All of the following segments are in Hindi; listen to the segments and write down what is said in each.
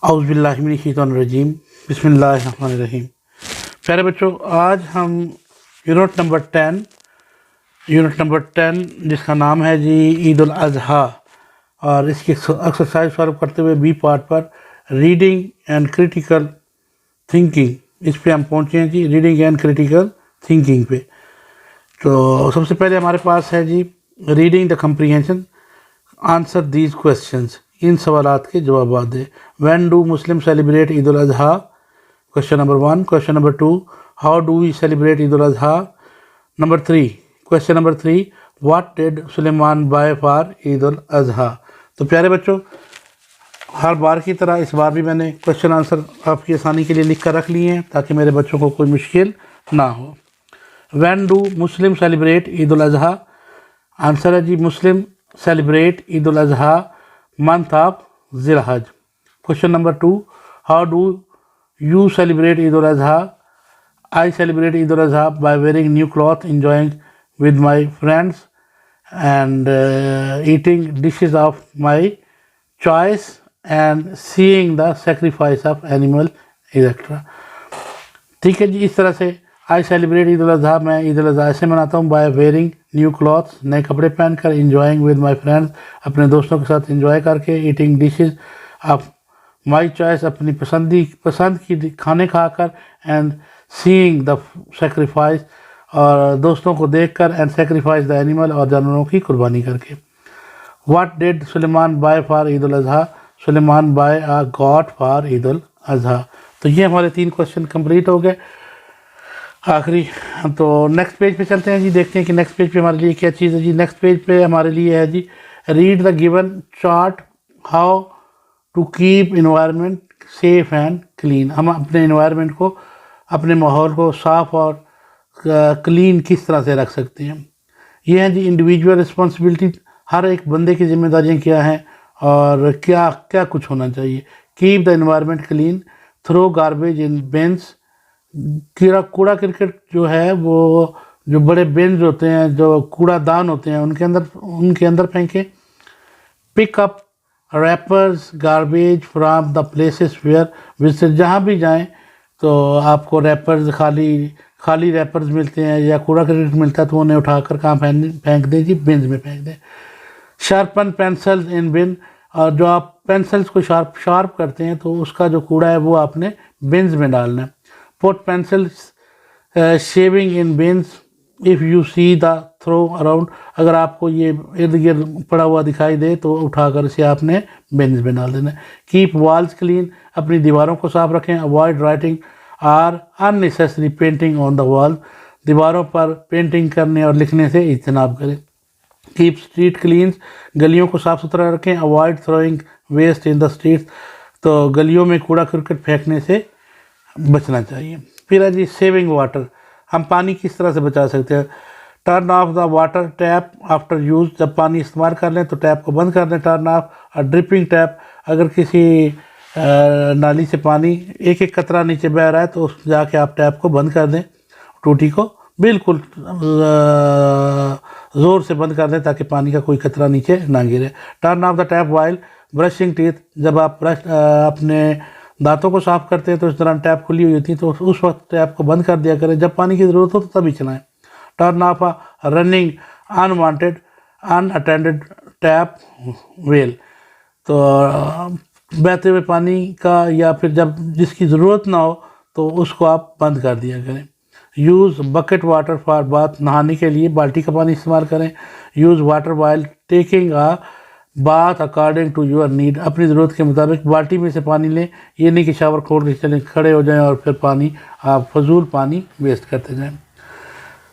औज़ुबिल्लाहिमिनश्शैतानिर्रजीम बिस्मिल्लाहिर्रहमानिर्रहीम। प्यारे बच्चों, आज हम यूनिट नंबर 10 जिसका नाम है जी ईद उल अज़हा, और इसकी एक्सरसाइज सॉल्व करते हुए बी पार्ट पर रीडिंग एंड क्रिटिकल थिंकिंग, इस पे हम पहुँचे हैं जी, रीडिंग एंड क्रिटिकल थिंकिंग पे। तो सबसे पहले हमारे पास है जी reading the comprehension, answer these questions, इन सवालात के जवाब दें। When do Muslim celebrate Eid ul Azha? Question number 1। Question number 2, how do we celebrate Eid ul Azha? Number 3, question number 3, what did Suleman buy for Eid ul Azha? तो प्यारे बच्चों, हर बार की तरह इस बार भी मैंने क्वेश्चन आंसर आपकी आसानी के लिए लिख कर रख लिए हैं ताकि मेरे बच्चों को कोई मुश्किल ना हो। When do Muslim celebrate Eid ul Azha? आंसर है जी Muslim celebrate Eid ul Azha month of Zilhaj. Question number 2, how do you celebrate Eid al-Azha? I celebrate Eid al-Azha by wearing new clothes, enjoying with my friends, and eating dishes of my choice and seeing the sacrifice of animal, etc. ठीक है जी, इस तरह से आई सेलिब्रेट ईद उल अज़हा, मैं ईद उल अज़हा ऐसे मनाता हूँ, बाय वेयरिंग न्यू क्लॉथ्स, नए कपड़े पहनकर, इंजॉइंग विद माय फ्रेंड्स, अपने दोस्तों के साथ इंजॉय करके, eating dishes of my choice, अपनी पसंद की खाने खाकर, एंड सीइंग द सेक्रीफाइस, और दोस्तों को देखकर, एंड सेक्रीफाइस द एनिमल, और जानवरों की कुर्बानी करके। What did Suleman buy for Eid ul Azha? Suleman buy a goat for Eid ul Azha. तो ये हमारे 3 क्वेश्चन कंप्लीट हो गए। आखिरी तो नेक्स्ट पेज पे चलते हैं जी, देखते हैं कि नेक्स्ट पेज पे हमारे लिए क्या चीज़ है जी। नेक्स्ट पेज पे हमारे लिए है जी, read the given chart, how to keep environment safe and clean. हम अपने इन्वायरमेंट को, अपने माहौल को साफ़ और क्लीन किस तरह से रख सकते हैं। ये है जी इंडिविजुअल रिस्पॉन्सिबिलिटी, हर एक बंदे की जिम्मेदारियाँ क्या हैं और क्या क्या कुछ होना चाहिए। Keep the environment clean, throw garbage in bins, कूड़ा क्रिकेट जो है वो जो बड़े बिन्स होते हैं, जो कूड़ादान होते हैं, उनके अंदर फेंकें। Pick up wrappers garbage from the places where visit, जहाँ भी जाएं तो आपको रैपर्स, खाली रैपर्स मिलते हैं या कूड़ा क्रिकेट मिलता है, तो उन्हें उठाकर कहाँ फेंक दें जी, बिन्स में फेंक दें। शार्पन पेंसिल्स इन बिन, और जो आप पेंसिल्स को शार्प करते हैं तो उसका जो कूड़ा है वो आपने बिन्स में डालना है। Put pencils shaving in bins if you see the throw around, अगर आपको ये इर्द गिर्द पड़ा हुआ दिखाई दे तो उठाकर इसे आपने बिन्स में डाल देना है। Keep walls clean, अपनी दीवारों को साफ रखें। Avoid writing or unnecessary painting on the wall, दीवारों पर पेंटिंग करने और लिखने से इज्तनाब करें। Keep street clean, गलियों को साफ सुथरा रखें। Avoid throwing waste in the streets, तो गलियों में कूड़ा करकट फेंकने से बचना चाहिए। फिर है जी सेविंग वाटर, हम पानी किस तरह से बचा सकते हैं। Turn off the water tap after use, जब पानी इस्तेमाल कर लें तो टैप को बंद कर दें। Turn of a dripping tap, अगर किसी नाली से पानी एक एक कतरा नीचे बह रहा है तो उस जाके आप टैप को बंद कर दें, टूटी को बिल्कुल ज़ोर से बंद कर दें ताकि पानी का कोई कतरा नीचे ना गिरे। Turn off the tap while brushing teeth, जब आप अपने दांतों को साफ करते हैं तो इस दौरान टैप खुली हुई होती है तो उस वक्त टैप को बंद कर दिया करें, जब पानी की ज़रूरत हो तो तभी चलाएं। Turn of a running unwanted unattended tap well, तो बहते हुए पानी का या फिर जब जिसकी ज़रूरत ना हो तो उसको आप बंद कर दिया करें। Use bucket water for bath, नहाने के लिए बाल्टी का पानी इस्तेमाल करें। Use water while taking a बात अकॉर्डिंग टू योर नीड, अपनी ज़रूरत के मुताबिक बाल्टी में से पानी लें, ये नहीं कि शावर खोल के चलें, खड़े हो जाएं और फिर पानी आप फजूल पानी वेस्ट करते जाएं।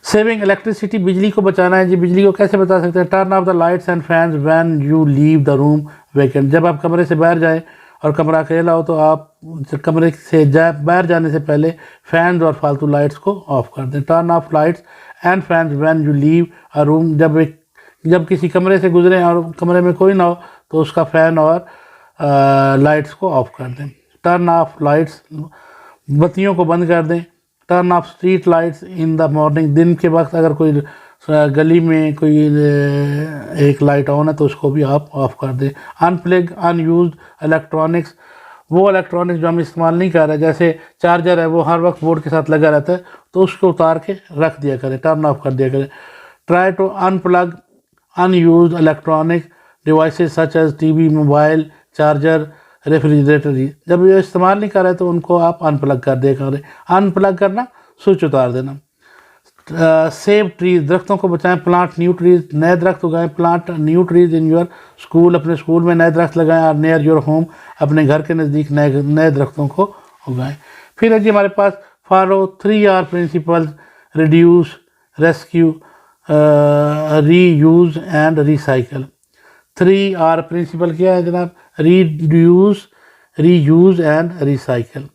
सेविंग इलेक्ट्रिसिटी, बिजली को बचाना है जी। बिजली को कैसे बचा सकते हैं। Turn off the lights and fans when you leave the room vacant, जब आप कमरे से बाहर जाएं और कमरा अकेला हो तो आप कमरे से बाहर जाने से पहले फैंस और फालतू लाइट्स को ऑफ कर दें। Turn off lights and fans when you leave a room, जब किसी कमरे से गुजरें और कमरे में कोई ना हो तो उसका फ़ैन और लाइट्स को ऑफ कर दें। टर्न ऑफ लाइट्स, बत्तियों को बंद कर दें। Turn off street lights in the morning, दिन के वक्त अगर कोई गली में कोई एक लाइट ऑन है तो उसको भी आप ऑफ कर दें। अनप्लग अनयूज्ड इलेक्ट्रॉनिक्स, वो इलेक्ट्रॉनिक्स जो हम इस्तेमाल नहीं कर रहे, जैसे चार्जर है वो हर वक्त बोर्ड के साथ लगा रहता है, तो उसको उतार के रख दिया करें, टर्न ऑफ कर दिया करें। Try to unplug unused electronic devices such as TV, mobile, charger, refrigerator. जब ये इस्तेमाल नहीं कर रहे तो उनको आप अनप्लग कर दिया करें। अनप्लग करना, स्विच उतार देना। सेव ट्रीज, दरख्तों को बचाएं। प्लांट न्यू ट्रीज, नए दरख्त उगाएं। Plant new trees in your school, अपने स्कूल में नए दरख्त लगाएं। और नियर योर होम, अपने घर के नज़दीक नए दरख्तों को उगाएं। फिर है जी हमारे पास follow 3R principle, reduce, rescue, reuse and recycle. 3R principle क्या है जनाब? Reduce, reuse and recycle.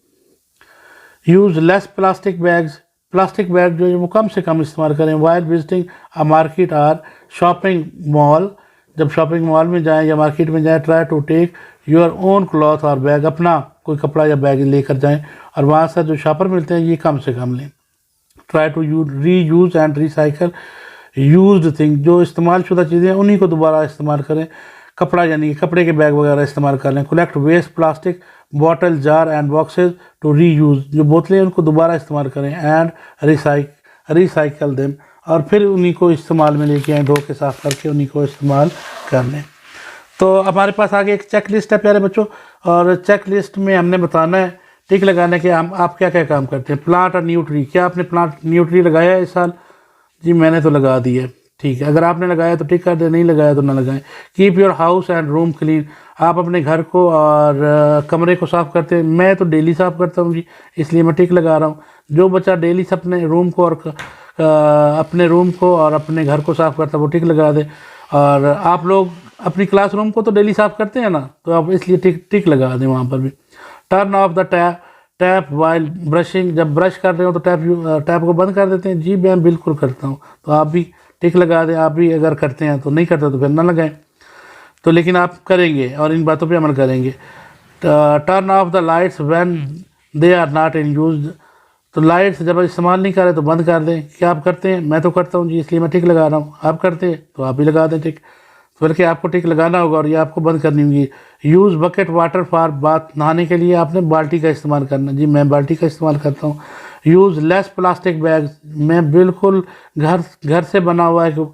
Use less plastic bags, plastic bag जो है वो कम से कम इस्तेमाल करें। While visiting a market or shopping mall, जब शॉपिंग मॉल में जाएं या मार्केट में जाएं, try to take your own cloth और बैग, अपना कोई कपड़ा या बैग लेकर जाएं और वहाँ से जो शॉपर मिलते हैं ये कम से कम लें। Try to reuse and recycle used thing, जो इस्तेमाल शुदा चीज़ें उन्हीं को दोबारा इस्तेमाल करें। कपड़ा यानी कपड़े के बैग वगैरह इस्तेमाल कर लें। Collect waste plastic bottle, jar and boxes to reuse, जो बोतलें उनको दोबारा इस्तेमाल करें। एंड रिसाइकल देम, और फिर उन्हीं को इस्तेमाल में लेके आएँ, धो के साफ़ करके उन्हीं को इस्तेमाल कर लें। तो हमारे पास आगे एक चेक लिस्ट है प्यारे बच्चों, और चेक लिस्ट में हमने बताना है, टिक लगाना है कि आप क्या क्या काम करते हैं। प्लांट और न्यू ट्री, क्या आपने प्लांट न्यू ट्री लगाया है इस साल? जी मैंने तो लगा दी है, ठीक है। अगर आपने लगाया तो टिक कर दे, नहीं लगाया तो ना लगाएं। Keep your house and room clean, आप अपने घर को और कमरे को साफ़ करते हैं। मैं तो डेली साफ़ करता हूँ जी, इसलिए मैं टिक लगा रहा हूँ। जो बच्चा डेली से अपने रूम को और अपने घर को साफ़ करता है वो टिक लगा दे। और आप लोग अपनी क्लासरूम को तो डेली साफ़ करते हैं ना, तो आप इसलिए टिक लगा दें वहाँ पर भी। Turn off the tap while brushing, जब ब्रश कर रहे हो तो टैप को बंद कर देते हैं। जी मैं बिल्कुल करता हूँ, तो आप भी टिक लगा दें। आप भी अगर करते हैं तो, नहीं करते तो फिर ना लगाएं। तो लेकिन आप करेंगे और इन बातों पे अमल करेंगे। Turn off the lights when they are not in use, तो लाइट्स जब इस्तेमाल नहीं कर रहे तो बंद कर दें। क्या आप करते हैं? मैं तो करता हूँ जी, इसलिए मैं टिक लगा रहा हूँ। आप करते हैं तो आप भी लगा दें टिक, बल्कि आपको टिक लगाना होगा और ये आपको बंद करनी होगी। Use bucket water for bath, नहाने के लिए आपने बाल्टी का इस्तेमाल करना। जी मैं बाल्टी का इस्तेमाल करता हूँ। यूज़ लेस प्लास्टिक बैग्स, मैं बिल्कुल घर से बना हुआ है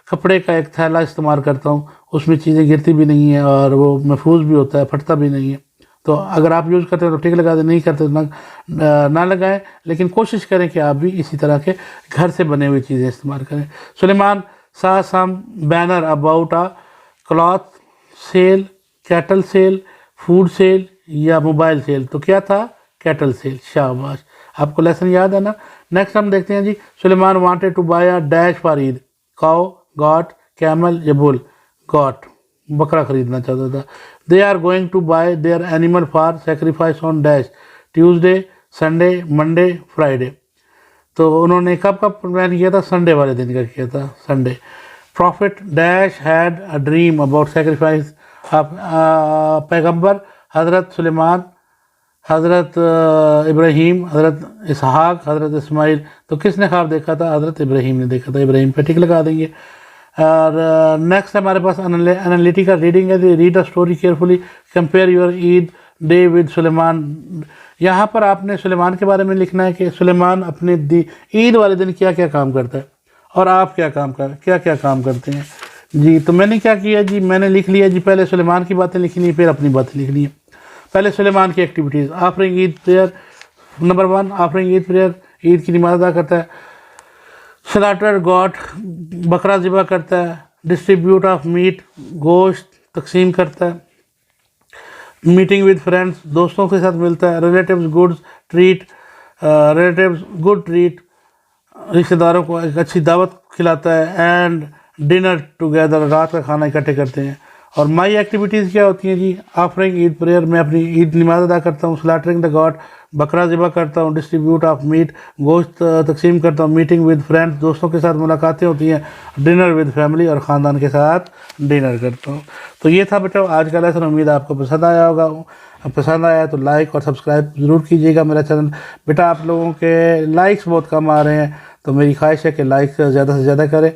कपड़े का एक थैला इस्तेमाल करता हूँ, उसमें चीज़ें गिरती भी नहीं है और वो महफूज भी होता है, फटता भी नहीं है। तो अगर आप यूज़ करते हैं तो टिक लगा दें, नहीं करते तो ना लगाएं, लेकिन कोशिश करें कि आप भी इसी तरह के घर से बने हुई चीज़ें इस्तेमाल करें। Suleman saw some banner about a cloth sale, cattle sale, food sale या मोबाइल सेल। तो क्या था? Cattle sale. शाबाश, आपको लेसन याद है ना। नेक्स्ट हम देखते हैं जी, Suleman wanted to buy a dash for Eid, cow, goat, camel या बुल। गॉट, बकरा खरीदना चाहता था। They are going to buy their animal for sacrifice on dash, Tuesday, Sunday, Monday, Friday. तो उन्होंने कब प्लान किया था? संडे वाले दिन का किया था, Sunday. Profit dash had a dream about sacrifice, पैगंबर हज़रत सुलेमान, हज़रत इब्राहीम, हज़रत इसहाक, हज़रत इस्माइल। तो किसने ख्वाब देखा था? हज़रत इब्राहीम ने देखा था। इब्राहीम पे टिक लगा देंगे। और नेक्स्ट हमारे पास एनालिटिकल रीडिंग है। Read a story carefully, compare your Eid day with Suleman. यहाँ पर आपने सुलेमान के बारे में लिखना है कि सुलेमान अपने ईद वाले दिन क्या क्या काम करता है और आप क्या क्या काम करते हैं जी। तो मैंने क्या किया जी, मैंने लिख लिया जी, पहले सुलेमान की बातें लिखनी है, फिर अपनी बातें लिखनी है। पहले सुलेमान की activities, offering Eid prayer, number 1 offering Eid prayer, Eid की नमाज अदा करता है। स्लाटर गॉट, बकरा ज़िबा करता है। डिस्ट्रीब्यूट ऑफ मीट, गोश्त तकसीम करता है। मीटिंग विद फ्रेंड्स, दोस्तों के साथ मिलता है। Relatives goods treat, relatives good treat, रिश्तेदारों को एक अच्छी दावत खिलाता है। एंड डिनर टुगेदर, रात का खाना इकट्ठे करते हैं। और माई एक्टिविटीज़ क्या होती हैं जी? ऑफरिंग ईद प्रेयर, मैं अपनी ईद नमाज अदा करता हूँ। स्लाटरिंग द गॉड, बकरा ज़िबा करता हूँ। डिस्ट्रीब्यूट ऑफ मीट, गोश्त तकसीम करता हूँ। मीटिंग विद फ्रेंड्स, दोस्तों के साथ मुलाकातें होती हैं। डिनर विद फैमिली, और ख़ानदान के साथ डिनर करता हूँ। तो ये था बेटा आज का लेसन, उम्मीद आपको पसंद आया होगा। पसंद आया तो लाइक और सब्सक्राइब ज़रूर कीजिएगा मेरा चैनल। बेटा आप लोगों के लाइक्स बहुत कम आ रहे हैं, तो मेरी ख्वाहिश है कि लाइक ज़्यादा से ज़्यादा करें।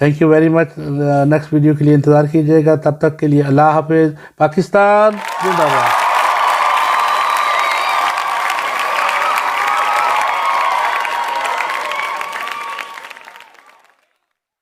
Thank you very much. Next video के लिए इंतज़ार कीजिएगा। तब तक के लिए अल्लाह हाफिज़। पाकिस्तान जिंदाबाद।